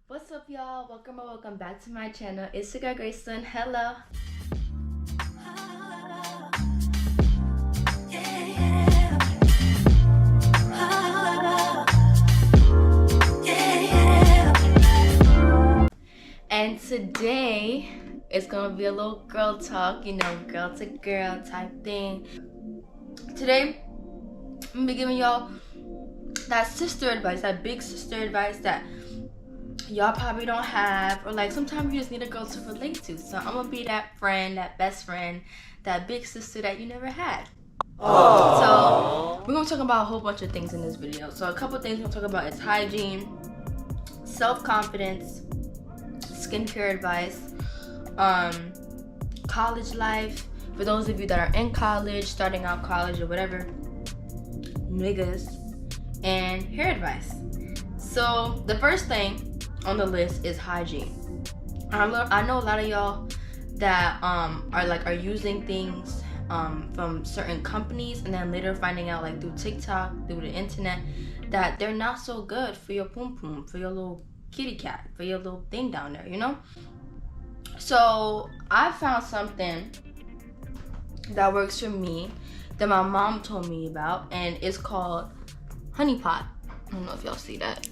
What's up, y'all? Welcome back to my channel. It's your girl Gracelyn. Hello. And today it's gonna be a little girl talk, girl to girl type thing. Today I'm gonna be giving y'all that sister advice, that big sister advice that y'all probably don't have, or like sometimes you just need a girl to relate to. So I'm gonna be that friend, that best friend, that big sister that you never had. Aww. So we're gonna talk about a whole bunch of things in this video. So a couple things we're gonna talk about is hygiene, self-confidence, skincare advice, college life, for those of you that are in college, starting out college or whatever, niggas, and hair advice. So the first thing on the list is hygiene. I know a lot of y'all that are using things from certain companies and then later finding out, like through TikTok, through the internet, that they're not so good for your poom poom, for your little kitty cat, for your little thing down there, So I found something that works for me that my mom told me about, and it's called Honey Pot. I don't know if y'all see that.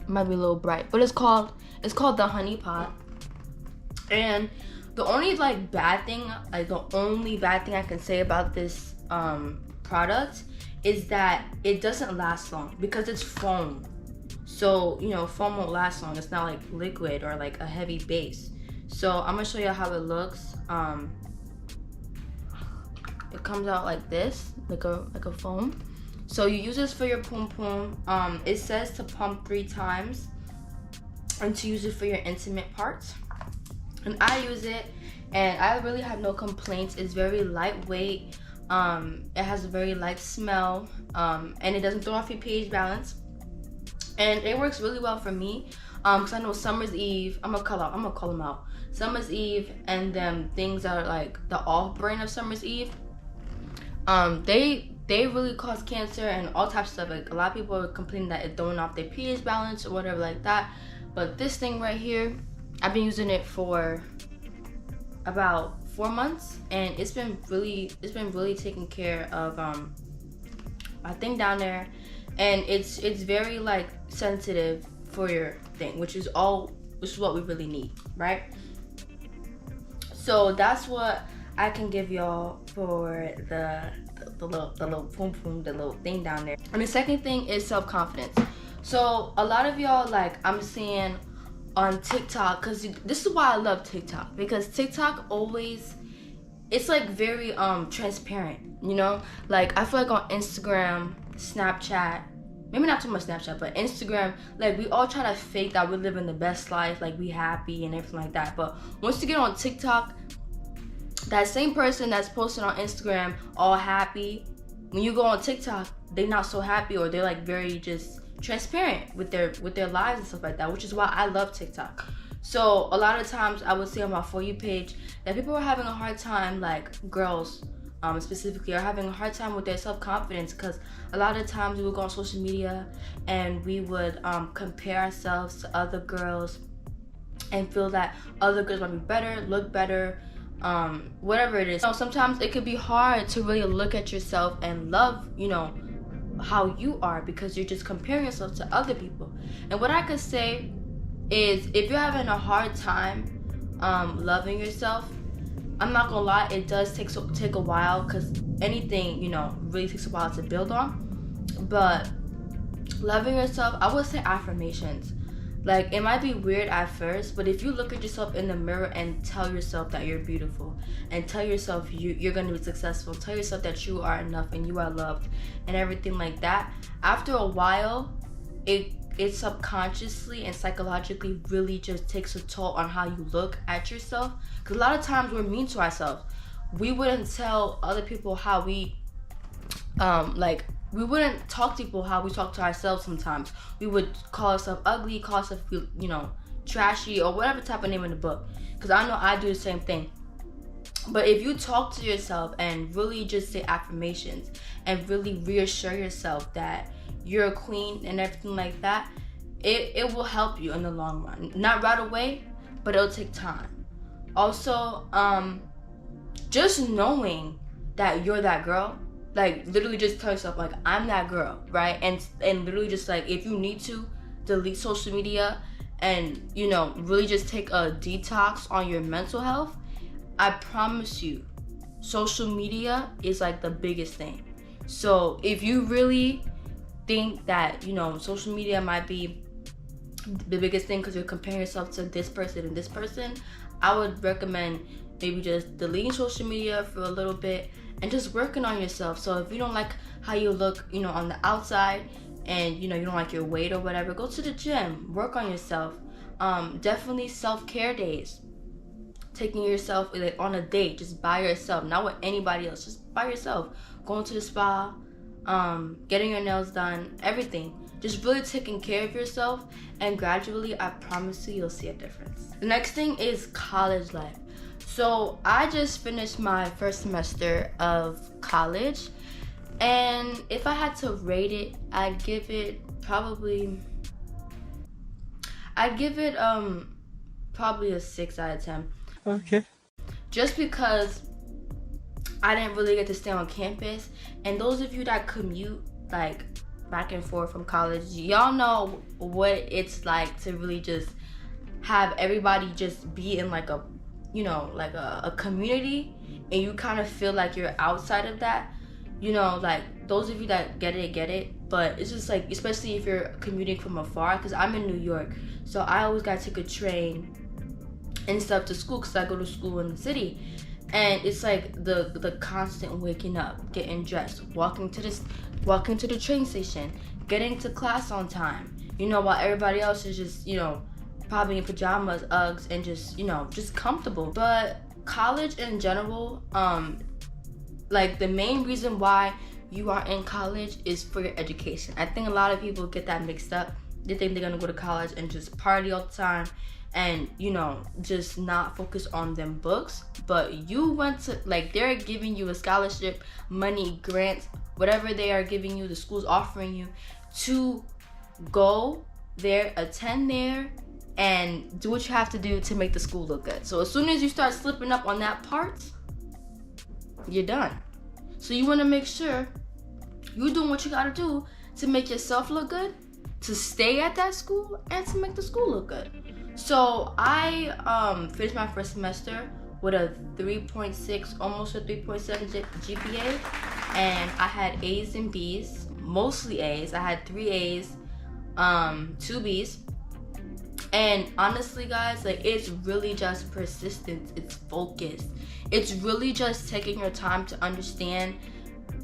It might be a little bright, but it's called the Honey Pot. And the only bad thing I can say about this product is that it doesn't last long because it's foam. So foam won't last long. It's not like liquid or like a heavy base. So I'm gonna show you how it looks. It comes out like this, like a foam. So you use this for your poom poom. It says to pump 3 times and to use it for your intimate parts. And I use it and I really have no complaints. It's very lightweight. It has a very light smell, and it doesn't throw off your pH balance. And it works really well for me, because I know Summer's Eve, I'm gonna call them out. Summer's Eve and them things that are like the off-brand of Summer's Eve, they really cause cancer and all types of stuff. Like a lot of people are complaining that it's throwing off their pH balance or whatever like that. But this thing right here, I've been using it for about 4 months, and it's been really taking care of my thing down there, and it's very sensitive for your thing, which is what we really need, right? So that's what I can give y'all for the little poom poom, the little thing down there. And the second thing is self-confidence. So a lot of y'all, I'm seeing on TikTok, because this is why I love TikTok, because TikTok always, it's very transparent, I feel like on Instagram, Snapchat, maybe not too much Snapchat, but Instagram, we all try to fake that we're living the best life, we happy and everything like that. But once you get on TikTok, that same person that's posting on Instagram all happy, when you go on TikTok, they're not so happy, or they're very just transparent with their lives and stuff like that, which is why I love TikTok. So a lot of times I would see on my For You page that people are having a hard time, girls specifically, are having a hard time with their self-confidence, because a lot of times we would go on social media and we would compare ourselves to other girls and feel that other girls might be better, look better, whatever it is. Sometimes it could be hard to really look at yourself and love, how you are, because you're just comparing yourself to other people. And what I could say is, if you're having a hard time loving yourself, I'm not gonna lie, it does take a while, because anything really takes a while to build on. But loving yourself, I would say affirmations. It might be weird at first, but if you look at yourself in the mirror and tell yourself that you're beautiful, and tell yourself you're going to be successful, tell yourself that you are enough and you are loved and everything like that, after a while, it subconsciously and psychologically really just takes a toll on how you look at yourself. Because a lot of times we're mean to ourselves. We wouldn't tell other people how we we wouldn't talk to people how we talk to ourselves sometimes. We would call ourselves ugly, call ourselves, trashy, or whatever type of name in the book. Because I know I do the same thing. But if you talk to yourself and really just say affirmations and really reassure yourself that you're a queen and everything like that, it will help you in the long run. Not right away, but it'll take time. Also, just knowing that you're that girl, like literally just tell yourself like, I'm that girl, right? And literally just like, if you need to delete social media and, you know, really just take a detox on your mental health, I promise you, social media is like the biggest thing. So if you really think that, you know, social media might be the biggest thing because you're comparing yourself to this person and this person, I would recommend maybe just deleting social media for a little bit and just working on yourself. So if you don't like how you look, you know, on the outside, and you know you don't like your weight or whatever, go to the gym, work on yourself. Definitely self-care days, taking yourself like on a date just by yourself, not with anybody else, just by yourself, going to the spa, getting your nails done, everything. Just really taking care of yourself, and gradually, I promise you, you'll see a difference. The next thing is college life. So I just finished my first semester of college, and if I had to rate it, I'd give it probably a 6 out of 10. Okay. Just because I didn't really get to stay on campus, and those of you that commute like back and forth from college, y'all know what it's like to really just have everybody just be in like a, you know, like a community, and you kind of feel like you're outside of that. You know, like those of you that get it, but it's just like, especially if you're commuting from afar, because I'm in New York, so I always got to take a train and stuff to school because I go to school in the city. And it's like the constant waking up, getting dressed, walking to the train station, getting to class on time, you know, while everybody else is just, you know, probably in pajamas, Uggs, and just, you know, just comfortable. But college in general, like the main reason why you are in college is for your education. I think a lot of people get that mixed up. They think they're gonna go to college and just party all the time and, you know, just not focus on them books. But you went to, like, they're giving you a scholarship, money, grants, whatever they are giving you, the school's offering you to go there, attend there, and do what you have to do to make the school look good. So as soon as you start slipping up on that part, you're done. So you want to make sure you're doing what you got to do to make yourself look good, to stay at that school, and to make the school look good. So I finished my first semester with a 3.6, almost a 3.7 GPA, and I had A's and B's, mostly A's. I had 3 A's, 2 B's. And honestly, guys, like, it's really just persistence. It's focus. It's really just taking your time to understand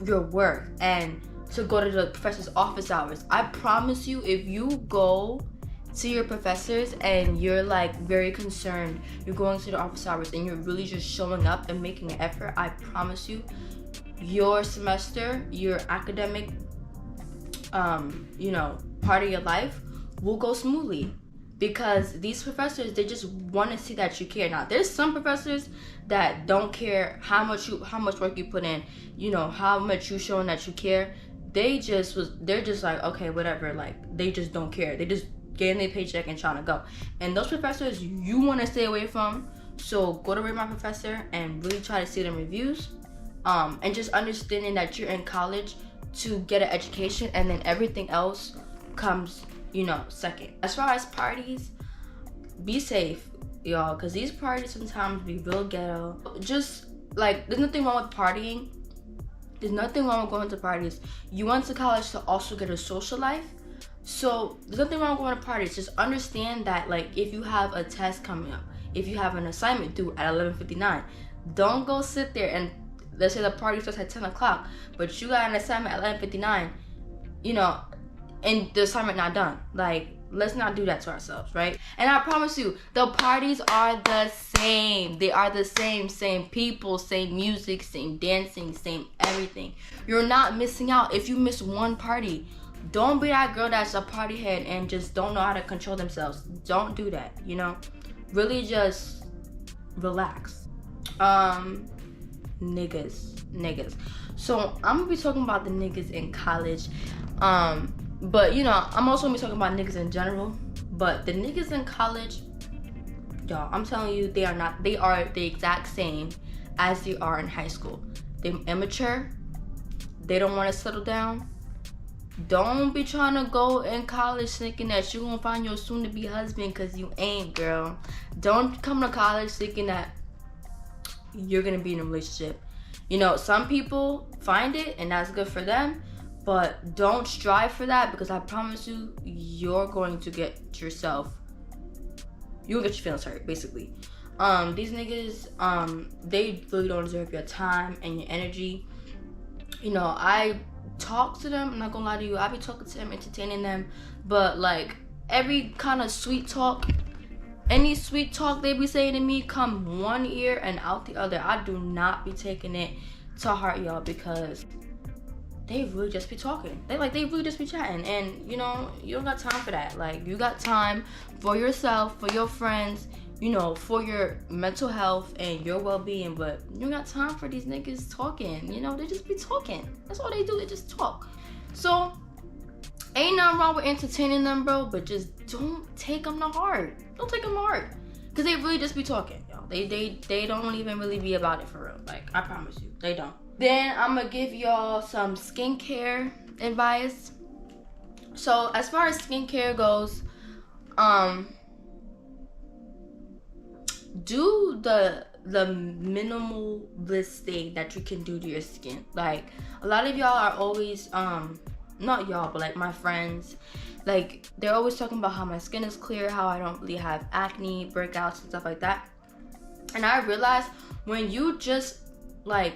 your work and to go to the professor's office hours. I promise you, if you go to your professors and you're like very concerned, you're going to the office hours and you're really just showing up and making an effort, I promise you, your semester, your academic, you know, part of your life will go smoothly. Because these professors, they just want to see that you care. Now, there's some professors that don't care how much work you put in, you know, how much you showing that you care. They're just like, okay, whatever. Like, they just don't care. They just getting their paycheck and trying to go. And those professors you want to stay away from. So go to Rate My Professor and really try to see them reviews. And just understanding that you're in college to get an education, and then everything else comes, you know, second. As far as parties, be safe, y'all, because these parties sometimes be real ghetto. Just like, there's nothing wrong with partying. There's nothing wrong with going to parties. You went to college to also get a social life, so there's nothing wrong with going to parties. Just understand that, like, if you have a test coming up, if you have an assignment due at 11:59, don't go sit there and, let's say the party starts at 10 o'clock, but you got an assignment at 11:59, you know, and the assignment not done. Like, let's not do that to ourselves, right? And I promise you, the parties are the same. They are the same people, same music, same dancing, same everything. You're not missing out if you miss one party. Don't be that girl that's a party head and just don't know how to control themselves. Don't do that, you know? Really just relax. Niggas. So I'm gonna be talking about the niggas in college. But you know, I'm also gonna be talking about niggas in general. But the niggas in college, y'all, I'm telling you, they are the exact same as they are in high school. They're immature. They don't want to settle down. Don't be trying to go in college thinking that you're gonna find your soon-to-be husband, because you ain't, girl. Don't come to college thinking that you're gonna be in a relationship. You know, some people find it and that's good for them, but don't strive for that, because I promise you, you're going to get yourself, you'll get your feelings hurt, basically. These niggas, they really don't deserve your time and your energy. You know, I talk to them, I'm not gonna lie to you, I be talking to them, entertaining them, but like every kind of sweet talk, any sweet talk they be saying to me come one ear and out the other. I do not be taking it to heart, y'all, because they really just be talking. They really just be chatting, and you know, you don't got time for that. Like, you got time for yourself, for your friends, you know, for your mental health and your well-being, but you don't got time for these niggas talking. You know, they just be talking. That's all they do, they just talk. So ain't nothing wrong with entertaining them, bro, but just don't take them to heart. Don't take them to heart, because they really just be talking, y'all. They don't even really be about it for real. Like, I promise you, they don't. Then I'm gonna give y'all some skincare advice. So as far as skincare goes, do the minimalist thing that you can do to your skin. Like, a lot of y'all are always not y'all, but like my friends, like they're always talking about how my skin is clear, how I don't really have acne, breakouts and stuff like that. And I realized, when you just like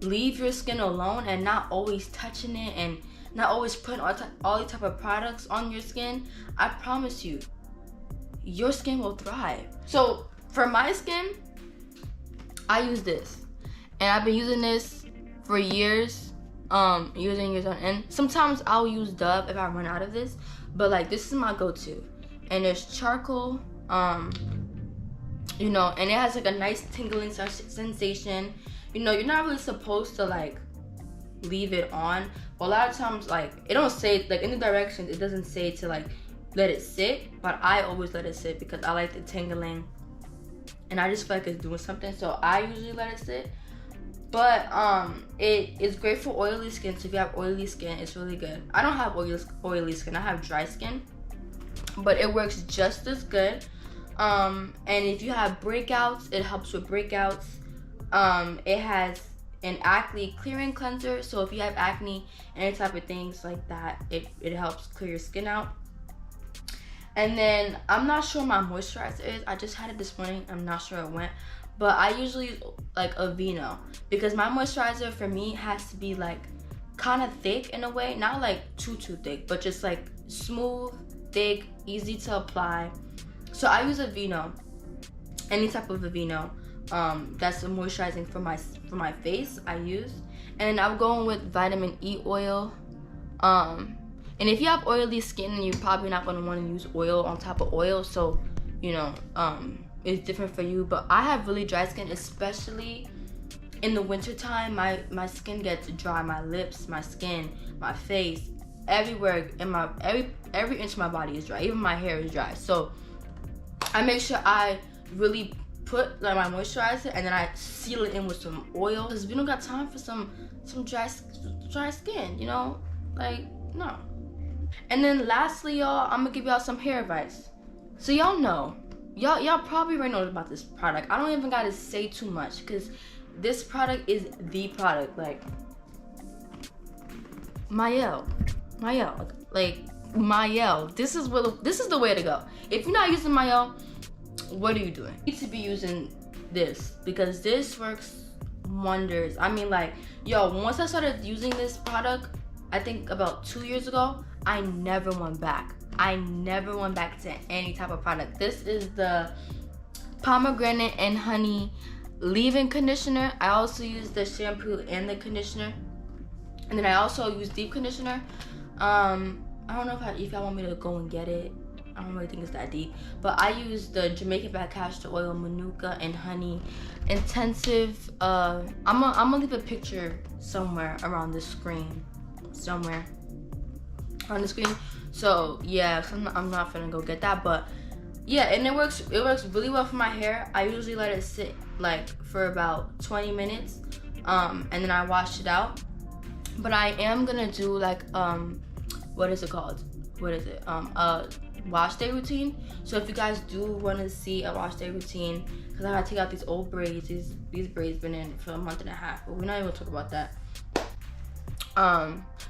leave your skin alone and not always touching it and not always putting all these type of products on your skin, I promise you, your skin will thrive. So for my skin, I use this, and I've been using this for years, using it on end. Sometimes I'll use Dove if I run out of this, but like, this is my go-to, and it's charcoal, you know, and it has like a nice tingling sensation. You know, you're not really supposed to like leave it on, but a lot of times, like, it don't say, like in the directions, it doesn't say to like let it sit, but I always let it sit because I like the tingling and I just feel like it's doing something, so I usually let it sit. But it is great for oily skin, so if you have oily skin, it's really good. I don't have oily skin, I have dry skin, but it works just as good. And if you have breakouts, it helps with breakouts. It has an acne clearing cleanser, so if you have acne, any type of things like that, it helps clear your skin out. And then, I'm not sure my moisturizer is, I just had it this morning, I'm not sure it went, but I usually use like Aveeno, because my moisturizer for me has to be like kind of thick in a way, not like too thick, but just like smooth, thick, easy to apply. So I use Aveeno, any type of Aveeno. That's the moisturizing for my face I use. And I'm going with vitamin E oil. And if you have oily skin, then you're probably not going to want to use oil on top of oil, so you know, it's different for you. But I have really dry skin, especially in the winter time. My skin gets dry, my lips, my skin, my face, everywhere in my every inch of my body is dry, even my hair is dry. So I make sure I really put like my moisturizer and then I seal it in with some oil, because we don't got time for some dry skin, you know, like, no. And then lastly, y'all, I'm gonna give y'all some hair advice. So y'all know, y'all probably already know about this product. I don't even gotta say too much, because this product is the product. Like, Mielle, like Mielle. This is the way to go. If you're not using Mielle, what are you doing? You need to be using this, because this works wonders. I mean, like, yo, once I started using this product, I think about 2 years ago, I never went back. I never went back to any type of product. This is the pomegranate and honey leave-in conditioner. I also use the shampoo and the conditioner, and then I also use deep conditioner. I don't know if y'all want me to go and get it. I don't really think it's that deep, but I use the Jamaican Black Castor Oil, Manuka, and Honey Intensive. I'm gonna leave a picture somewhere around the screen, somewhere. on the screen. So yeah, so I'm not gonna go get that, but yeah, and it works really well for my hair. I usually let it sit like for about 20 minutes, and then I wash it out. But I am gonna do like what is it called? A wash day routine. So if you guys do want to see a wash day routine, because I gotta take out these old braids. These braids been in for a month and a half, but we're not even gonna talk about that.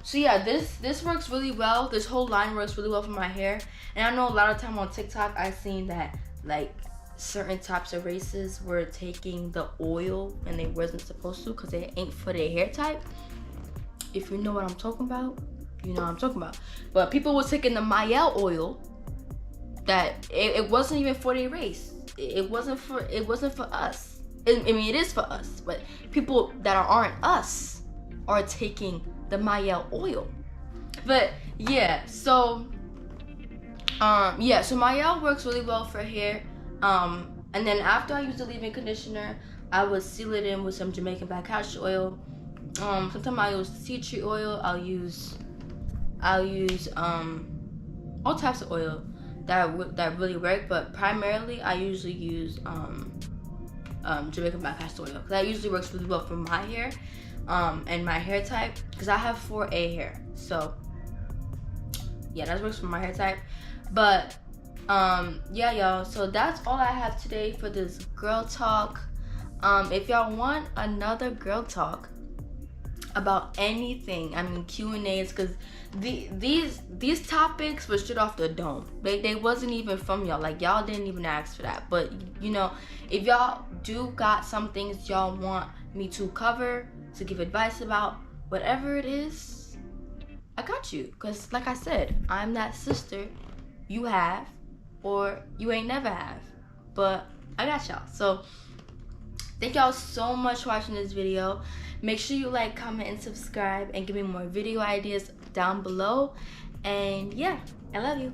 So yeah, this works really well. This whole line works really well for my hair. And I know a lot of time on TikTok I've seen that like certain types of races were taking the oil and they wasn't supposed to because they ain't for their hair type. If you know what I'm talking about, you know what I'm talking about. But people were taking the Mielle oil that it wasn't even for their race. It wasn't for us. I mean, it is for us, but people that aren't us are taking the Mielle oil. But yeah, so so Mielle works really well for hair. And then after I use the leave-in conditioner, I would seal it in with some Jamaican black castor oil. Sometimes I use tea tree oil. I'll use all types of oil that really work, but primarily I usually use Jamaican black castor oil because that usually works really well for my hair and my hair type, because I have 4A hair. So yeah, that works for my hair type. But yeah, y'all, so that's all I have today for this girl talk. If y'all want another girl talk about anything, I mean Q&As, because these topics were straight off the dome. They wasn't even from y'all. Like, y'all didn't even ask for that. But you know, if y'all do got some things y'all want me to cover, to give advice about, whatever it is, I got you. Because like I said, I'm that sister you have or you ain't never have, but I got y'all. So thank y'all so much for watching this video. Make sure you like, comment, and subscribe, and give me more video ideas down below. And yeah, I love you.